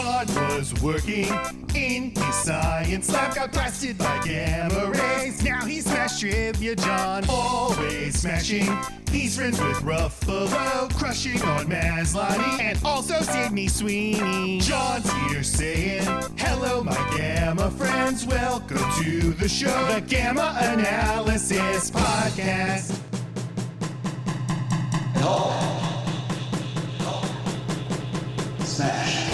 John was working in his science lab, got blasted by gamma rays. Now he's smashed trivia, John, always smashing. He's friends with Ruffalo, crushing on Maslany, and also Sydney Sweeney. John's here saying, hello, my gamma friends. Welcome to the show, the Gamma Analysis Podcast. Smash.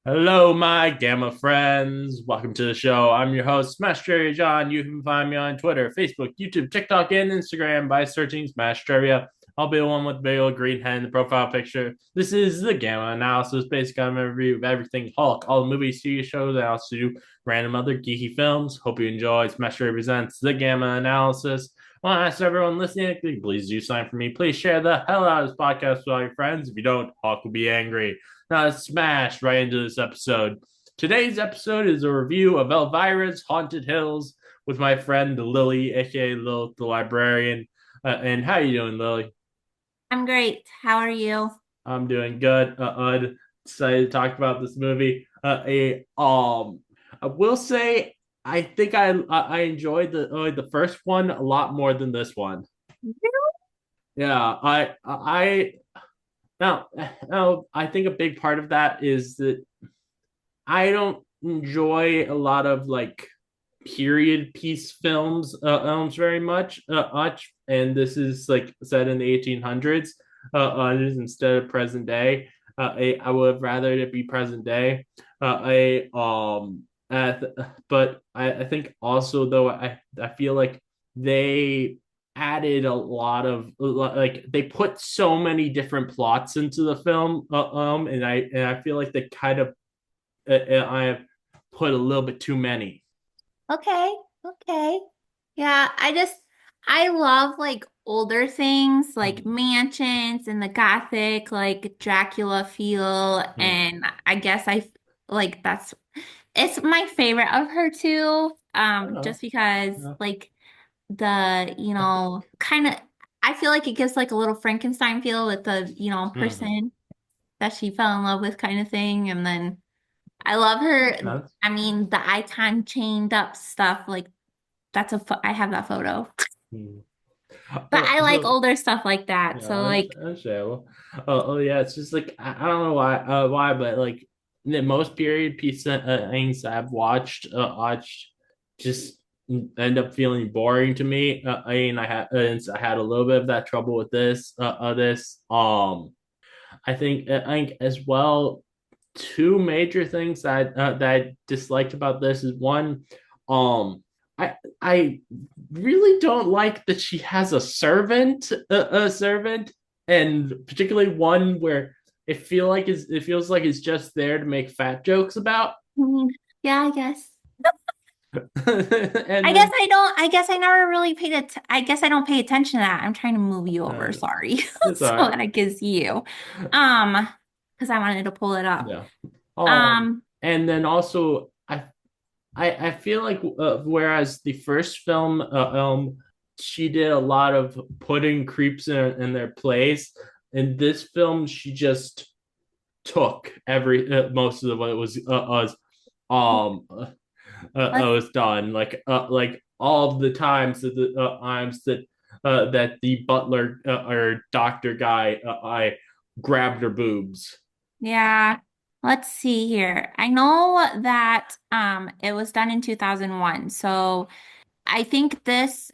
Hello, my Gamma friends. Welcome to the show. I'm your host, Smash Trivia John. You can find me on Twitter, Facebook, YouTube, TikTok, and Instagram by searching Smash Trivia. I'll be the one with the big old green head in the profile picture. This is the Gamma Analysis, basically on a review of everything Hulk, all the movies, TV shows, and I also do random other geeky films. Hope you enjoy. Smash Trivia presents the Gamma Analysis. I want to ask everyone listening, please do sign for me. Please share the hell out of this podcast with all your friends. If you don't, Hulk will be angry. Now let's smash right into this episode. Today's episode is a review of Elvira's Haunted Hills with my friend Lily, aka Lillith the Librarian. And how you doing, Lily? I'm great. How are you? I'm doing good. I'd excited to talk about this movie. I will say I think I enjoyed the first one a lot more than this one. Yeah, I think a big part of that is that I don't enjoy a lot of like period piece films very much, and this is like set in the 1800s instead of present day. I would have rather it be present day. But I think also though I feel like they added a lot of like they put so many different plots into the film, and I feel like they kind of I have put a little bit too many. Okay. Yeah, I love like older things like mansions and the gothic like Dracula feel, and I guess I like it's my favorite of her too. Just because like the kind of I feel like it gives like a little Frankenstein feel with the person that she fell in love with kind of thing, and then I love her. I mean, the icon chained up stuff, like I have that photo. But I like older stuff like that. Yeah, So like, yeah, it's just like I don't know why, but like the most period piece things I've watched just end up feeling boring to me. I had a little bit of that trouble with this. I think as well. Two major things that I disliked about this is one, I really don't like that she has a servant, and particularly one where it feels like it's just there to make fat jokes about. yeah, I guess. And I guess I don't. I guess I never really paid it. I guess I don't pay attention to that. I'm trying to move you over. Sorry, so that it gives you, because I wanted to pull it up. Yeah. And then also I feel like whereas the first film she did a lot of putting creeps in their place. In this film, she just took every most of what it was done like all of the times that the butler or doctor guy I grabbed her boobs. Yeah. Let's see here. I know that it was done in 2001. So I think this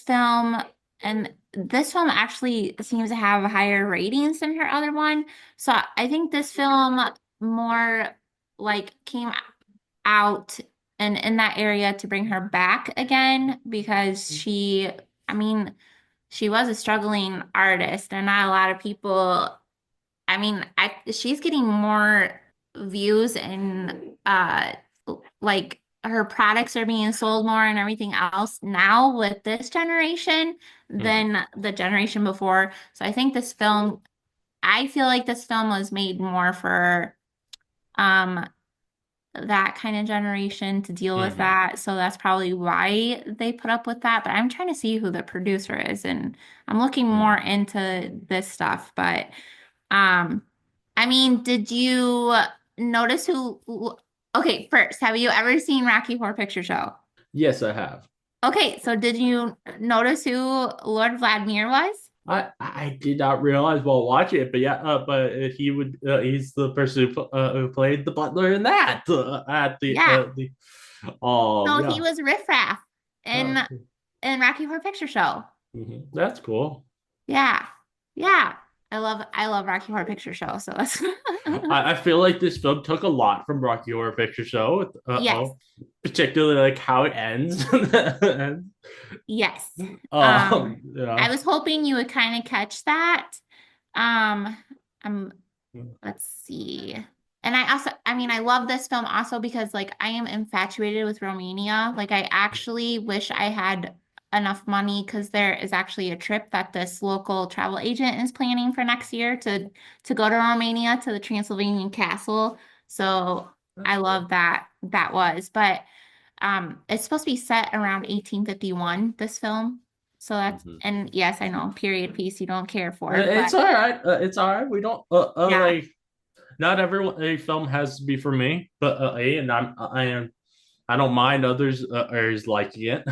film and this film actually seems to have higher ratings than her other one. So I think this film more like came out in that area to bring her back again because I mean, she was a struggling artist and not a lot of people. I mean, she's getting more views and like her products are being sold more and everything else now with this generation than the generation before. So I feel like this film was made more for um that kind of generation to deal with Hmm. that. So that's probably why they put up with that. But I'm trying to see who the producer is, and I'm looking more Hmm. into this stuff. But um, I mean, did you notice okay, first, have you ever seen Rocky Horror Picture Show? Yes, I have. Okay, so did you notice who Lord Vladimir was? I did not realize while watching it, but yeah, but he's the person who played the butler in that at Yeah. the So he yeah. was Riff Raff in Oh, Rocky Horror Picture Show. that's cool. Yeah. Yeah. I love Rocky Horror Picture Show, so that's I feel like this film took a lot from Rocky Horror Picture Show. yes. Particularly like how it ends. Yes. Um, I Yeah. was hoping you would kind of catch that. Um, let's see. And I mean, I love this film also because like I am infatuated with Romania. Like I actually wish I had enough money because there is actually a trip that this local travel agent is planning for next year to go to Romania to the Transylvanian castle. So I That's love cool. that was. But it's supposed to be set around 1851, this film. So that's Mhm. and yes, I know, period piece you don't care for, but It's all right. It's all right. We don't yeah. like not every a film has to be for me, but and I don't mind others others liking it.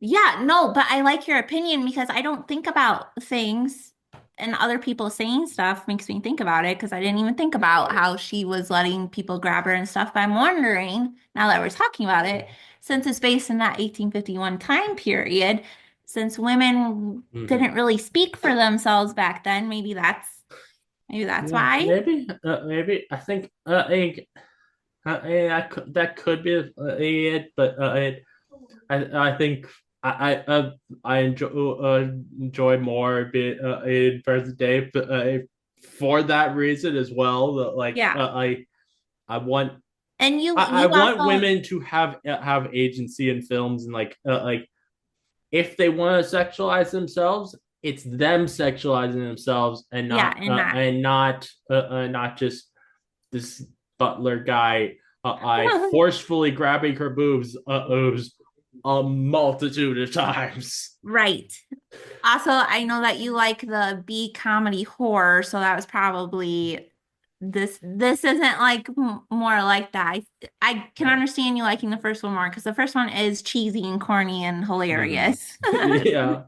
Yeah, no, but I like your opinion because I don't think about things and other people saying stuff makes me think about it because I didn't even think about how she was letting people grab her and stuff. But I'm wondering, now that we're talking about it, since it's based in that 1851 time period, since women Mhm. didn't really speak for themselves back then, maybe that's Yeah, why. maybe that could be it, but I think I enjoy more a bit in present day, but for that reason as well. That like Yeah. I want And I you want also women to have agency in films and like if they want to sexualize themselves, it's them sexualizing themselves yeah, and that. and not just this butler guy I forcefully grabbing her boobs a multitude of times. Right. Also, I know that you like the B comedy horror, so that was probably this isn't like more like that. I can understand you liking the first one more because the first one is cheesy and corny and Mhm. hilarious. Yeah,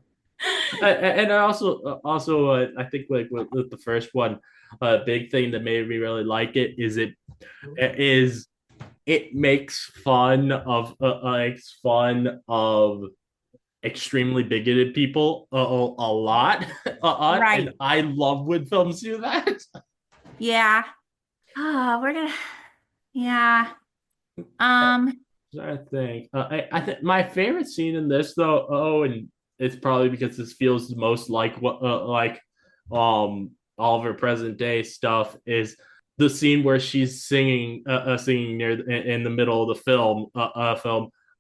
and I also I think like with the first one, a big thing that made me really like it is it makes fun of extremely bigoted people a lot, and Right. I love when films do that. Yeah. Oh, we're gonna yeah. Um, I think I think my favorite scene in this though, and it's probably because this feels the most like what all of her present day stuff is the scene where she's singing near in the middle of the film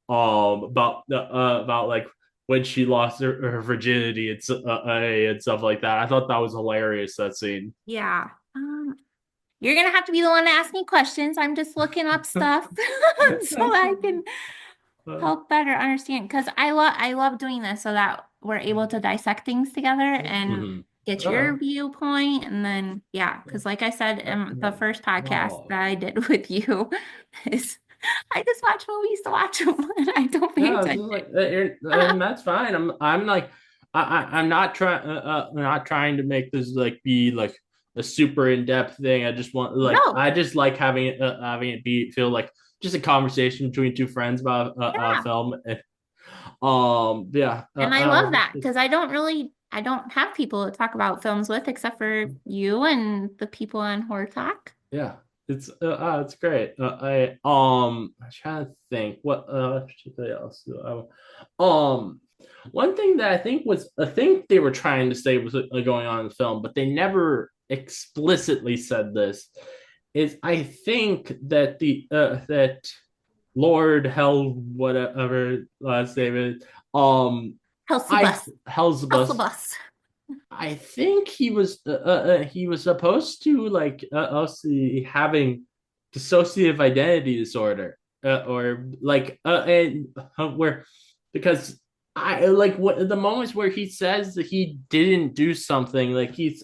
about like when she lost her virginity and stuff like that. I thought that was hilarious, that scene. yeah. You're gonna have to be the one to ask me questions. I'm just looking up stuff so I can help better understand because I love doing this so that we're able to dissect things together and Mhm. get your Uh, viewpoint and then yeah because like I said in the first podcast oh. that I did with you is I just watch movies to watch them and I don't pay No, it's just attention. like and that's fine. I'm like I'm not trying to make this like be like a super in depth thing. I just want like No, I just like having it be feel like just a conversation between two friends about a yeah. film. And, yeah. And I love that because I don't have people to talk about films with except for you and the people on Horror Talk. Yeah, it's great. I'm trying to think what particularly else do one thing that I think was a thing they were trying to say was going on in the film, but they never explicitly said this. Is I think that the that Lord Hell whatever last name is I Helsebus. Hellsbus. Helsebus. I think he was supposed to like us having dissociative identity disorder, or like and where because I like what the moments where he says that he didn't do something, like he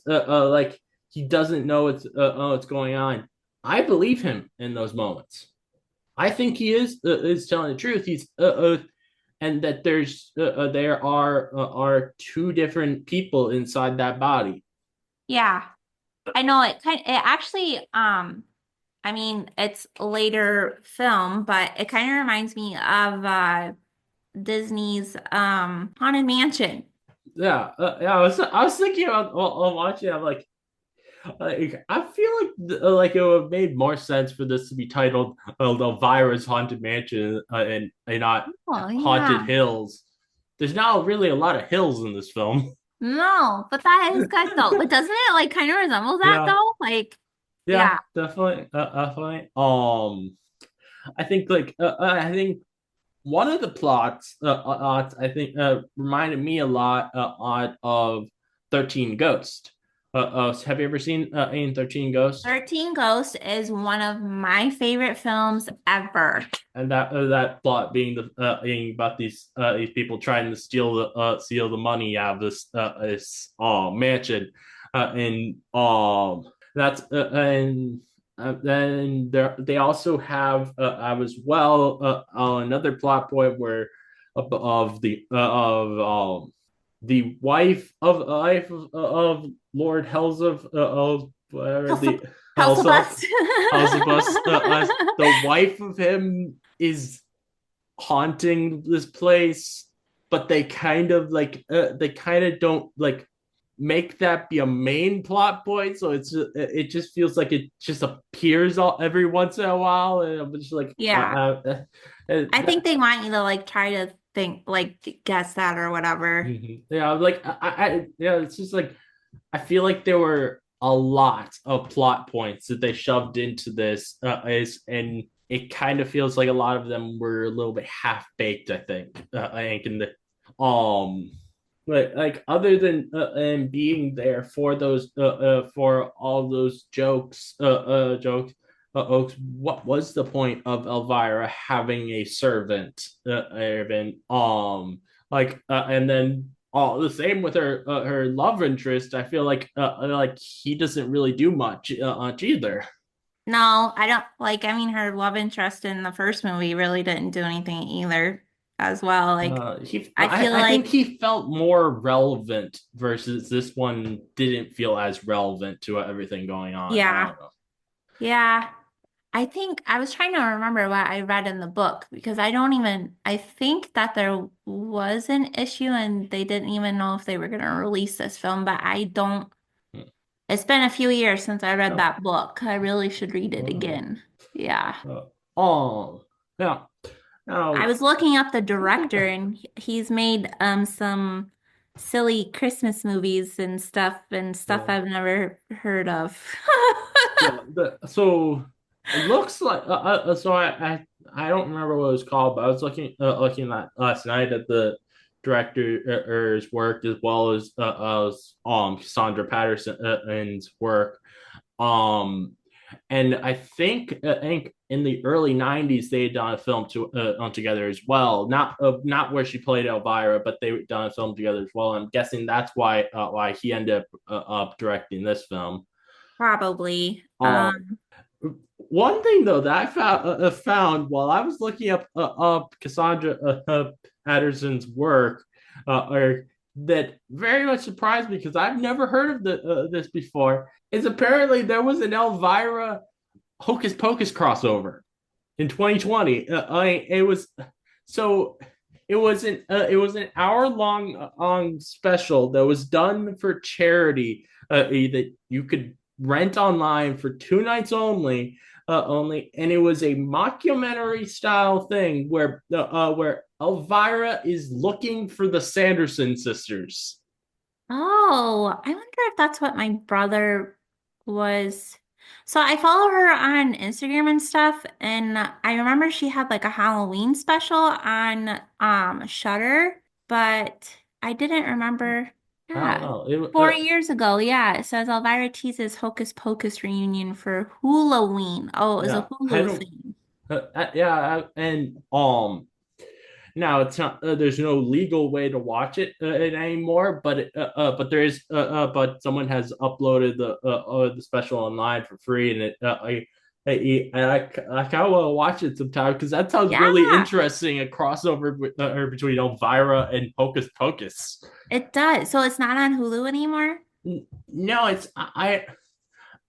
doesn't know what's going on. I believe him in those moments. I think he is telling the truth. He's and that there are two different people inside that body. Yeah. I know it actually I mean it's a later film, but it kind of reminds me of Disney's Haunted Mansion. Yeah. I was thinking about watching. I'm like I feel like it would have made more sense for this to be titled Elvira's Haunted Mansion and not Oh Haunted yeah. Hills. There's not really a lot of hills in this film. No, but that is good though. But doesn't it like kind of resemble that Yeah, though? Like, yeah, yeah. definitely. I think one of the plots I think reminded me a lot of 13 Ghost. Have you ever seen in 13 Ghost? 13 Ghosts is one of my favorite films ever. And that plot being about these people trying to steal the money out of this mansion, and that's and then they also have as well another plot point where the wife of Lord Hells of whatever House of, the House of Hells of Us. House of Us, the wife of him is haunting this place, but they kind of don't like make that be a main plot point. So it just feels like it just appears every once in a while, and I'm just like, Yeah. I think they want you to like try to think like guess that or whatever. yeah, yeah, it's just like I feel like there were a lot of plot points that they shoved into this, and it kind of feels like a lot of them were a little bit half baked. I think in the but like other than and being there for those for all those jokes, Oaks, what was the point of Elvira having a servant, Irvin? And then all the same with her love interest. I feel like he doesn't really do much either. No, I don't like I mean her love interest in the first movie really didn't do anything either as well. Like I feel I think like he felt more relevant versus this one didn't feel as relevant to everything going on. I yeah. don't know. Yeah. I think I was trying to remember what I read in the book because I think that there was an issue and they didn't even know if they were going to release this film, but I don't, it's been a few years since I read No. that book. I really should read it again. Yeah. Oh, yeah. I Now, was looking up the director and he's made some silly Christmas movies and stuff yeah. I've never heard of. So it looks like I don't remember what it was called, but I was looking at last night at the director's work as well as Cassandra Patterson's work. Um, and I think in the early '90s they had done a film on together as well. Not where she played Elvira, but they had done a film together as well. I'm guessing that's why he ended up directing this film. Probably. Um, One thing though that I found while I was looking up Cassandra Patterson's work, or that very much surprised me because I've never heard of this before, is apparently there was an Elvira Hocus Pocus crossover in 2020. It was so it was an hour long special that was done for charity, that you could rent online for 2 nights only, and it was a mockumentary style thing where Elvira is looking for the Sanderson sisters. Oh, I wonder if that's what my brother was. So I follow her on Instagram and stuff, and I remember she had like a Halloween special on Shudder, but I didn't remember I don't Yeah. know. 4 years ago. Yeah. It says Elvira teases Hocus Pocus reunion for Halloween. Oh, it was a Yeah, I Hulu don't. thing. Yeah, and now it's not. There's no legal way to watch it anymore, but there is. But someone has uploaded the special online for free, and I kind of want to watch it sometime because that sounds really Yeah, interesting. A crossover between Elvira and Hocus Pocus. it does. So it's not on Hulu anymore? No,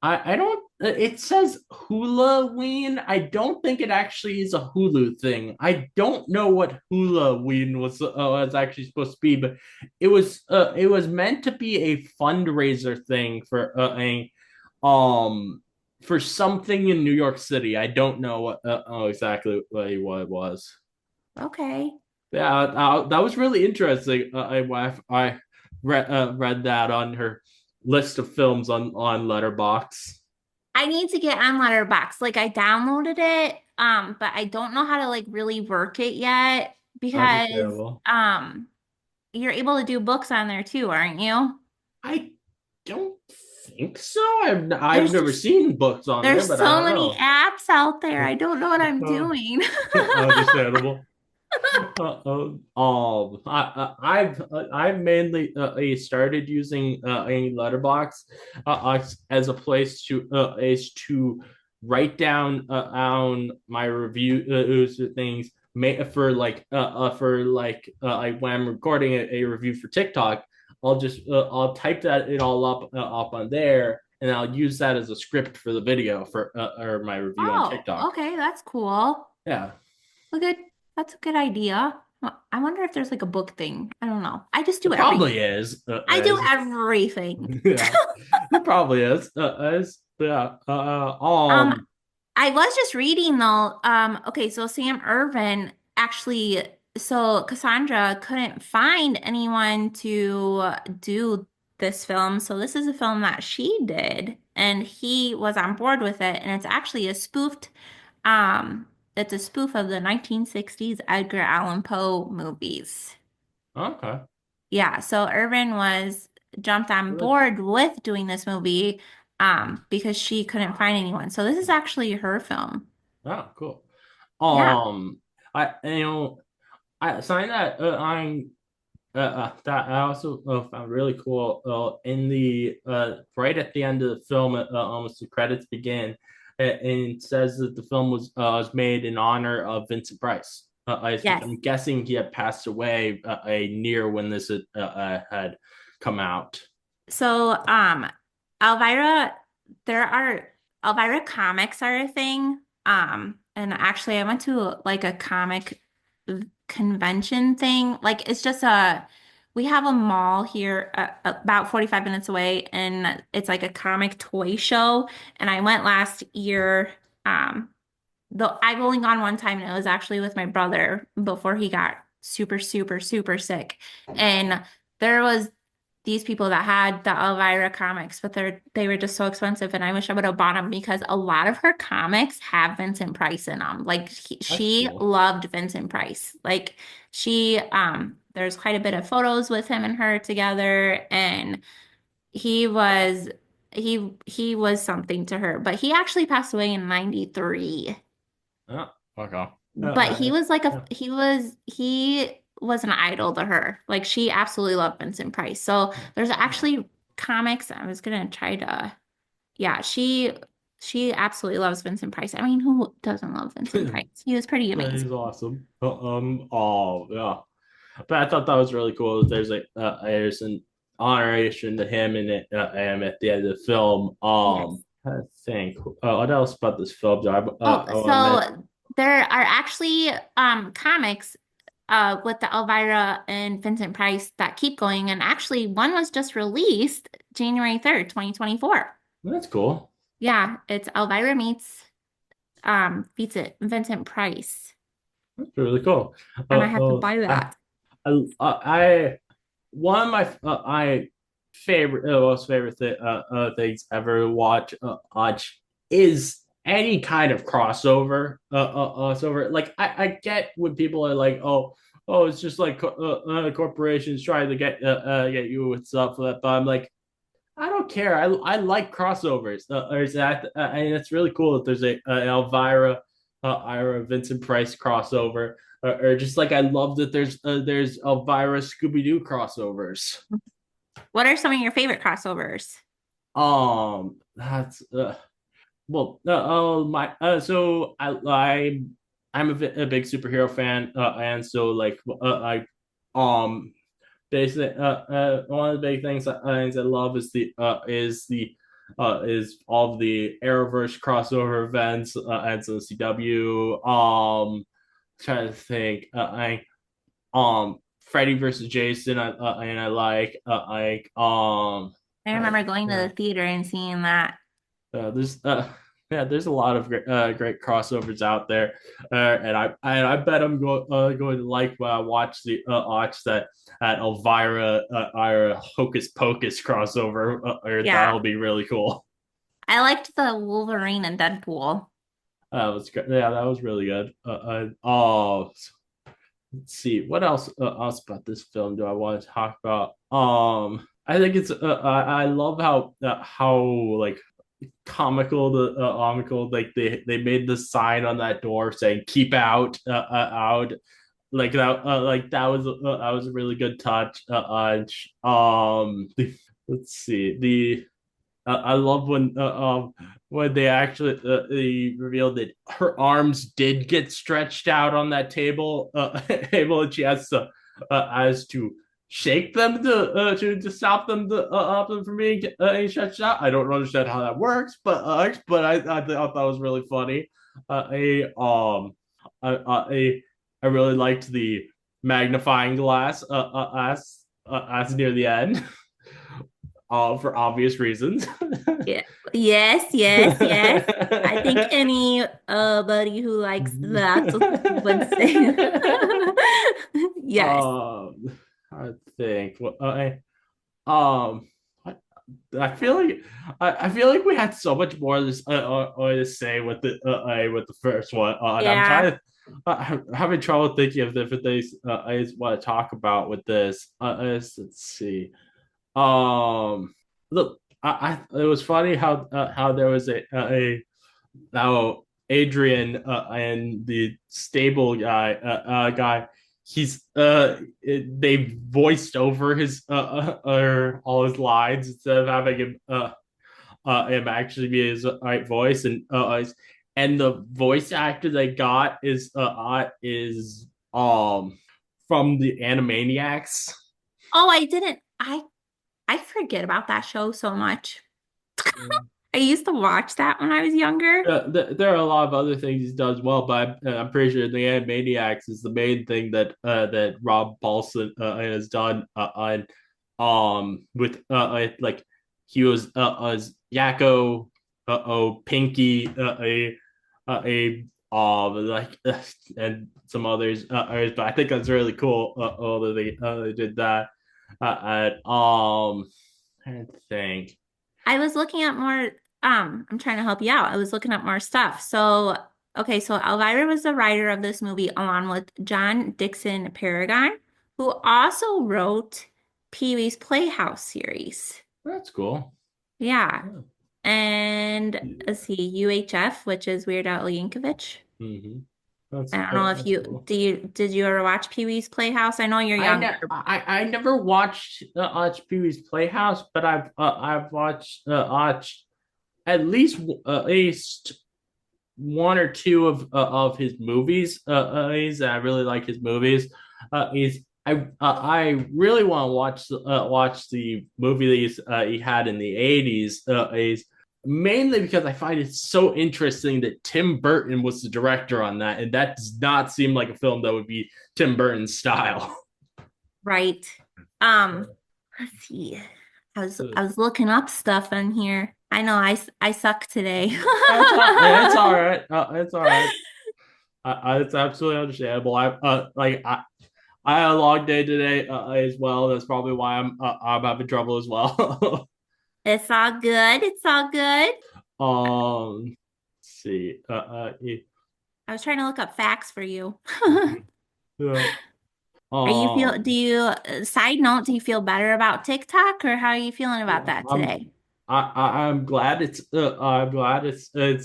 I don't. It says Halloween. I don't think it actually is a Hulu thing. I don't know what Halloween was actually supposed to be, but it was meant to be a fundraiser thing um for something in New York City. I don't know exactly what it was. Okay. Yeah, that was really interesting. I read that on her list of films on Letterbox. I need to get on Letterbox. Like I downloaded it, but I don't know how to like really work it yet because Understandable. you're able to do books on there too, aren't you? I don't think so. I've never There's seen books on there, there's but I so don't many know. apps out there. I don't know what I'm doing. Understandable. I've mainly started using a letterbox as a place to is to write down on my reviews things like when I'm recording a review for TikTok. I'll type that it all up on there, and I'll use that as a script for the video for or my review on Oh, TikTok. okay, that's cool. Yeah, Look at that's a good idea. I wonder if there's like a book thing. I don't know. I just do it everything. probably is. I do everything. Yeah, it probably is. Yeah. Um, I was just reading though. Okay, so Sam Irvin actually, so Cassandra couldn't find anyone to do this film. So this is a film that she did, and he was on board with it. And it's actually um, it's a spoof of the 1960s Edgar Allan Poe movies. Okay. Yeah, so Irvin was jumped on Really? board with doing this movie because she couldn't find anyone. So this is actually her film. Oh, cool. Yeah. I I something that I also found really cool in the right at the end of the film, almost the credits begin, and it says that the film was made in honor of Vincent Price. Yes. I'm guessing he had passed away a near when this had come out. So Elvira, there are Elvira comics are a thing. And actually I went to like a comic convention thing. Like it's just a we have a mall here about 45 minutes away and it's like a comic toy show. And I went last year. Though I've only gone one time and it was actually with my brother before he got super, super, super sick. And there was these people that had the Elvira comics, but they were just so expensive. And I wish I would have bought them because a lot of her comics have Vincent Price in them. Like That's she cool. loved Vincent Price. Like there's quite a bit of photos with him and her together, and he was he was something to her. But he actually passed away in 93. Oh, okay. But he was like Yeah. he was an idol to her. Like she absolutely loved Vincent Price. So there's actually comics. I was gonna try to yeah, she absolutely loves Vincent Price. I mean, who doesn't love Vincent Price? He was pretty Yeah, amazing. he's awesome. Oh, yeah. But I thought that was really cool. There's an honoration to him in it, at the end of the film. Yes. I think. What else about this film? Oh, I want to mention. so there are actually comics with the Elvira and Vincent Price that keep going, and actually one was just released January 3rd, 2024. That's cool. Yeah, it's Elvira meets Vincent Price. That's really cool. And I have to Uh, uh, buy I, that. I one of my favorite most favorite things ever watch is any kind of crossover. Like I get when people are like, oh, oh, it's just like corporations trying to get you with stuff like that. But I'm like, I don't care. I like crossovers. There's that, and it's really cool that there's a Elvira, Ira Vincent Price crossover, or just like I love that there's Elvira Scooby Doo crossovers. What are some of your favorite crossovers? That's well, my so I'm a big superhero fan, and so like I um basically one of the big things I love is all of the Arrowverse crossover events and so CW. Trying to think, Freddy versus Jason, and I I I, remember going to the theater and seeing that. there's yeah, there's a lot of great crossovers out there, and I bet I'm going to like when I watch that Elvira Ira Hocus Pocus crossover, or Yeah. that'll be really cool. I liked the Wolverine and Deadpool. That was good. Yeah, that was really good. Oh, let's see what else about this film do I want to talk about. I think it's I love how like comical like they made the sign on that door saying keep out that was a really good touch let's see the I love when they actually they revealed that her arms did get stretched out on that table and she has to shake them to stop them from being stretched out. I don't understand how that works, but I thought that was really funny. I really liked the magnifying glass as near the end for obvious reasons. Yeah. Yes, yes, yes. I think any buddy who likes that would say yes. I think. Um, I, I feel like I feel like we had so much more of this to say with the first one, and I'm Yeah. trying to. I'm having trouble thinking of different things I just want to talk about with this. Let's see. Look, it was funny how there was a now Adrian and the stable guy he's they voiced over his all his lines instead of having him actually be his right voice and the voice actor they got is from the Animaniacs. Oh, I didn't. I forget about that show so much. I used to watch that when I was younger. There are a lot of other things he does well, but I'm pretty sure the Animaniacs is the main thing that Rob Paulson has done with like he was as Yakko, Pinky, like and some others, but I think that's really cool. That they did that. I think. I was looking at more, I'm trying to help you out. I was looking at more stuff. So, okay, so Elvira was the writer of this movie along with John Dixon Paragon, who also wrote Pee-wee's Playhouse series. That's cool. Yeah. Yeah. And let's see, UHF, which is Weird Al Yankovic. Mm-hmm. I don't know if That's you cool. did you ever watch Pee-wee's Playhouse? I know you're younger. I never watched Pee Wee's Playhouse, but I've watched at least one or two of his movies. I really like his movies. He's I really want to watch the movie that he had in the 80s. He's mainly because I find it so interesting that Tim Burton was the director on that, and that does not seem like a film that would be Tim Burton's style. Right. Um, let's see. I was looking up stuff in here. I know I suck today. It's all right. It's all right. It's absolutely understandable. I had a long day today as well. That's probably why I'm having trouble as well. It's all good. It's all good. Let's see. I was trying to look up facts for you. Yeah. Do Um, you, side note, do you feel better about TikTok or how are you feeling about that I'm today? I'm glad it's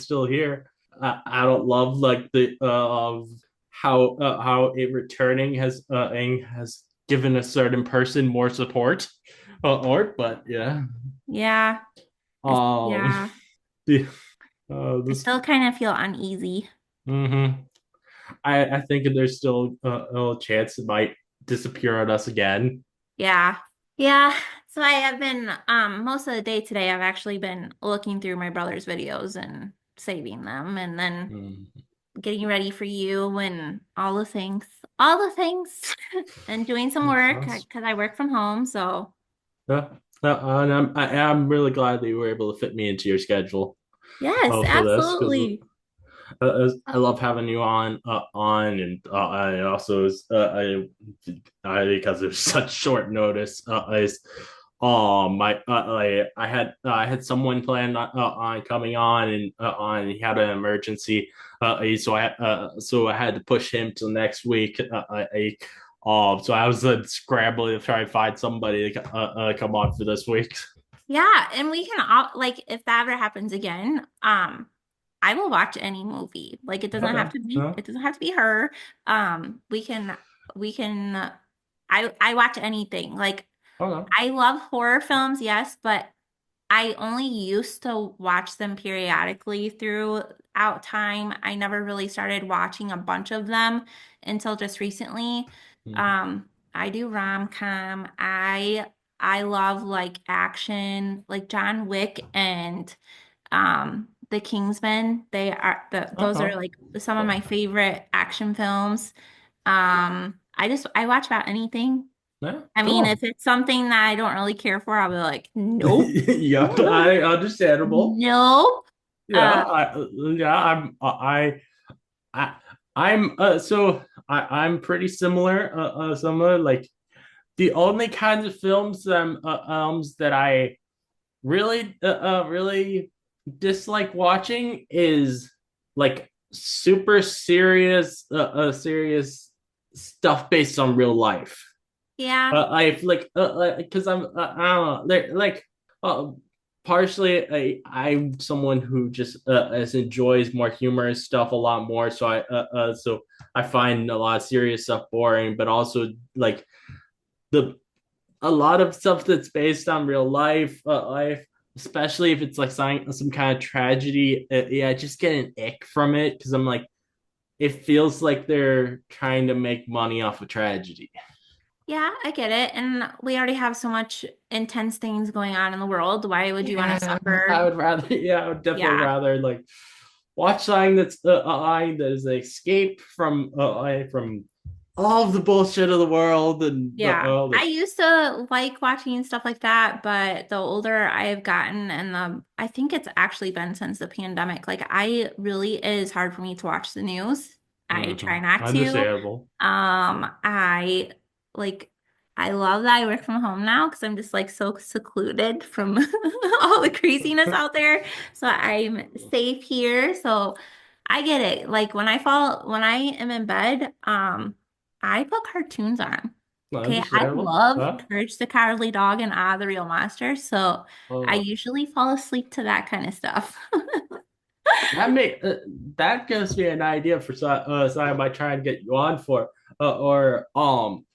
still here. I don't love like the of how it returning has given a certain person more support or but yeah. Yeah, Um yeah. the I this still kind of feel uneasy. hmm I think there's still a chance it might disappear on us again. Yeah. Yeah. So I have been most of the day today I've actually been looking through my brother's videos and saving them and then Mm. getting ready for you and all the things and doing some work Sounds because I work from home. So yeah. And I'm really glad that you were able to fit me into your schedule yes, for this because absolutely. I love having you on, and I also because it was such short notice. I had someone planned on coming on, and he had an emergency. So I had to push him till next week. So I was scrambling to try and find somebody to come on for this week. Yeah, and we can all like if that ever happens again, I will watch any movie. Like Okay. it doesn't have to be her. We can we can I watch anything. Like Okay. I love horror films, yes, but I only used to watch them periodically throughout time. I never really started watching a bunch of them until just recently. Mhm. I do rom-com. I love like action, like John Wick and The Kingsman. Those are Okay. like some of my Well, favorite action films. I watch about anything. yeah. I mean, Cool. if it's something that I don't really care for, I'll be like, nope. Yeah, I understandable. Nope. Yeah, Uh, I I'm so I'm pretty similar. Like the only kinds of films that I really dislike watching is like super serious stuff based on real life. yeah, I've like because I don't know they're like uh, partially I'm someone who just enjoys more humorous stuff a lot more so I find a lot of serious stuff boring but also like the a lot of stuff that's based on real life especially if it's like some kind of tragedy yeah I just get an ick from it because I'm like it feels like they're trying to make money off of tragedy. yeah, I get it. And we already have so much intense things going on in the world. Why would you want to Yeah, I suffer? would rather. Yeah, I would definitely Yeah. rather like watch something that is an escape from all of the bullshit of the world and Yeah. all I this. used to like watching stuff like that, but the older I have gotten and I think it's actually been since the pandemic, like it is hard for me to watch the news. I try not to. Understandable. I like I love that I work from home now because I'm just like so secluded from all the craziness out there. So I'm safe here. So I get it. Like when I am in bed, I put cartoons on. Okay, I Understandable. love Courage the Cowardly Dog and Ah, the Real Monster. So I Uh, usually fall asleep to that kind of stuff. that may that gives me an idea for something I might try and get you on for. Or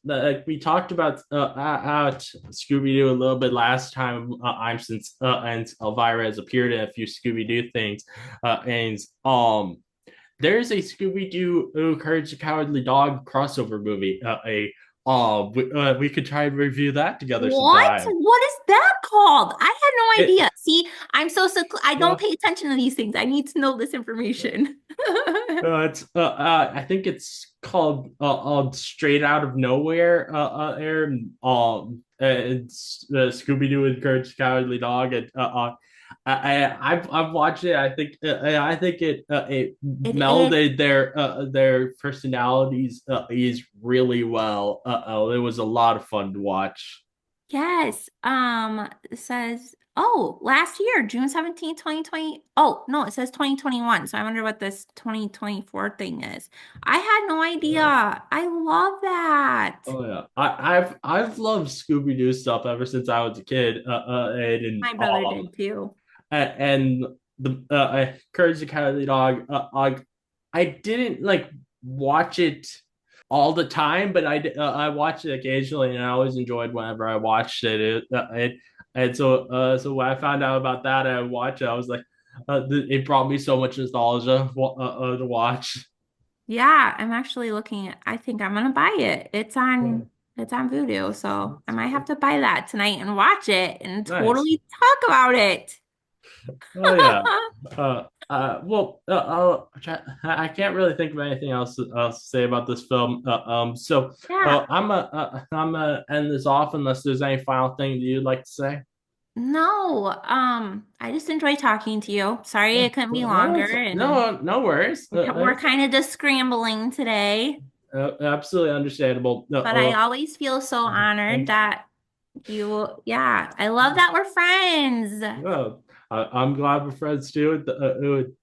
like we talked about out Scooby Doo a little bit last time. I'm since and Elvira has appeared in a few Scooby Doo things, and there's a Scooby Doo Courage the Cowardly Dog crossover movie. We could try and review that together What? sometime. What is that called? I had no It idea. See, I don't uh, pay attention to these things. I need to know this information. it's I think it's called Straight Out of Nowhere. It's Scooby Doo and Courage the Cowardly Dog, and I've watched it. I think it It is. melded their personalities is really well. It was a lot of fun to watch. Yes. It says Oh, last year, June 17th, 2020. Oh, no, it says 2021. So I wonder what this 2024 thing is. I had no idea. Yeah. I love that. Oh yeah, I've loved Scooby Doo stuff ever since I was a kid, My brother did too. and the Courage the Cowardly Dog. I didn't like watch it all the time, but I watched it occasionally, and I always enjoyed whenever I watched it. And so when I found out about that, I watched it. I was like, it brought me so much nostalgia to watch. Yeah, I'm actually looking at, I think I'm gonna buy it. It's on Vudu, so I might have to buy that tonight and watch it and Nice. totally talk about it. Oh yeah. Well, I can't really think of anything else to say about this film. So Yeah. I'm gonna end this off unless there's any final thing that you'd like to say. No, I just enjoy talking to you. Sorry Yeah. it couldn't be No, longer, and no worries. we're kind of just scrambling today. Absolutely understandable. But I always feel so honored that yeah, I love that we're friends. Well, I'm glad we're friends too.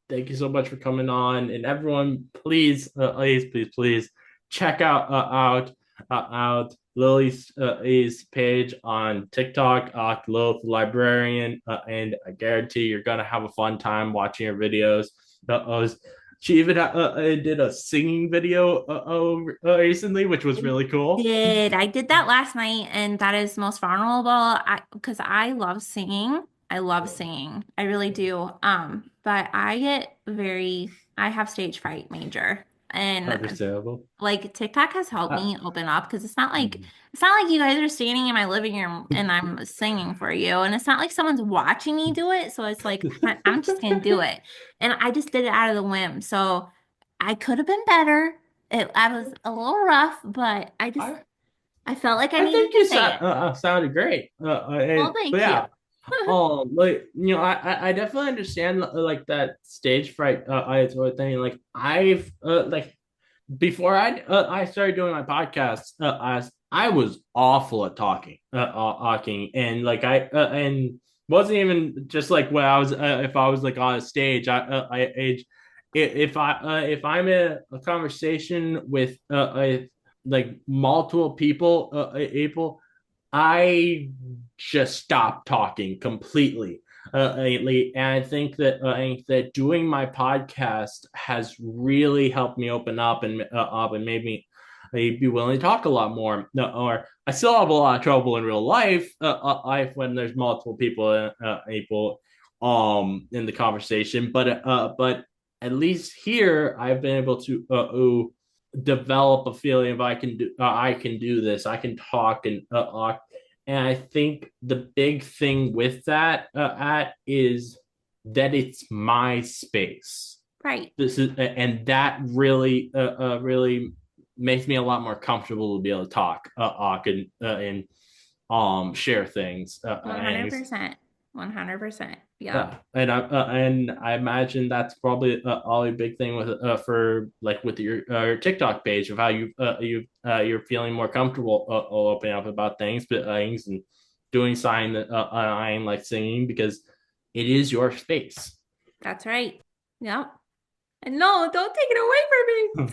Thank you so much for coming on, and everyone, please check out Lily's page on TikTok, Lilith Librarian, and I guarantee you're gonna have a fun time watching her videos. She even did a singing video recently, which was really cool. I did that last night, and that is most vulnerable. Because I love singing. I love singing. I really do. But I have stage fright major. And Understandable. like TikTok has helped Uh, me open up because it's not like you guys are standing in my living room and I'm singing for you. And it's not like someone's watching me do it. So it's like I'm just gonna do it. And I just did it out of the whim. So I could have been better. I was a little rough, but I I felt like I I needed think to you say it. sounded great. Well, But thank you. yeah, like I definitely understand like that stage fright I sort of thing. Like I've like before I started doing my podcast, I was awful at talking, and like and wasn't even just like when I was if I was like on a stage, if I'm in a conversation with like multiple people, I just stopped talking completely lately, and I think that doing my podcast has really helped me open up and made me be willing to talk a lot more. No, or I still have a lot of trouble in real life when there's multiple people in the conversation, but at least here I've been able to develop a feeling of I can do this, I can talk and I think the big thing with that is that it's my space. Right. This is and that really makes me a lot more comfortable to be able to talk and share things. And 100%. 100%. Yep. yeah, and I imagine that's probably a big thing with for like with your TikTok page of how you're feeling more comfortable opening up about things and doing sign that I am like singing because it is your space. That's right. Yep. And no, don't take it away from me.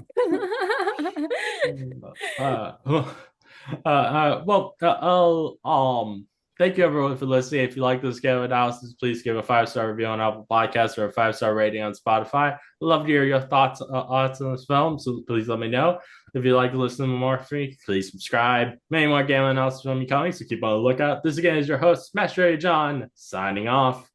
I'll thank you everyone for listening. If you like this game analysis, please give a 5-star review on Apple Podcasts or a 5-star rating on Spotify. I'd love to hear your thoughts on this film, so please let me know. If you'd like to listen to more from me, please subscribe. Many more game analysis will be coming, so keep on the lookout. This again is your host, Master John, signing off.